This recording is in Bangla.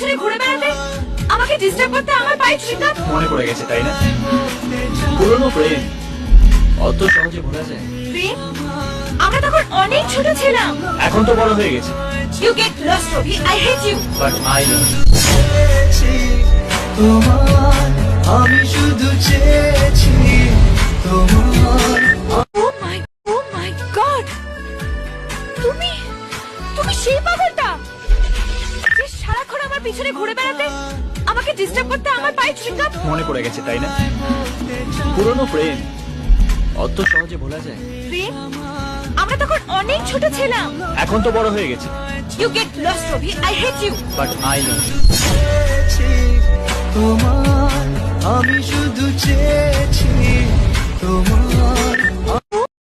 পিছনে ঘুরে বেড়াতে, আমাকে ডিস্টার্ব করতে, আমার পায়ে ছুরি কাট। মনে পড়ে গেছে তাই না? পুরনো প্রেম অত সহজে ভোলা যায়? প্রেম? আমরা তখন অনেক ছোট ছিলাম। এখন তো বড় হয়ে গেছে। You get lost Robi, I hate you. But I love তোমার আমি শুধু চেয়েছি তোমার। ও মাই গড, তুমি তুমি সেই পাগলটা যে সারাক্ষণ আমার পিছনে ঘুরে বেড়াতে, আমাকে ডিস্টার্ব করতে, আমার পায়ে ছুরি কাট। মনে পড়ে গেছে তাই না? পুরনো প্রেম অত সহজে ভোলা যায়? প্রেম? আমরা তখন অনেক ছোট ছিলাম। এখন তো বড় হয়ে গেছে। You get lost Robi, I hate you. But I love তোমার আমি শুধু চেয়েছি তোমার।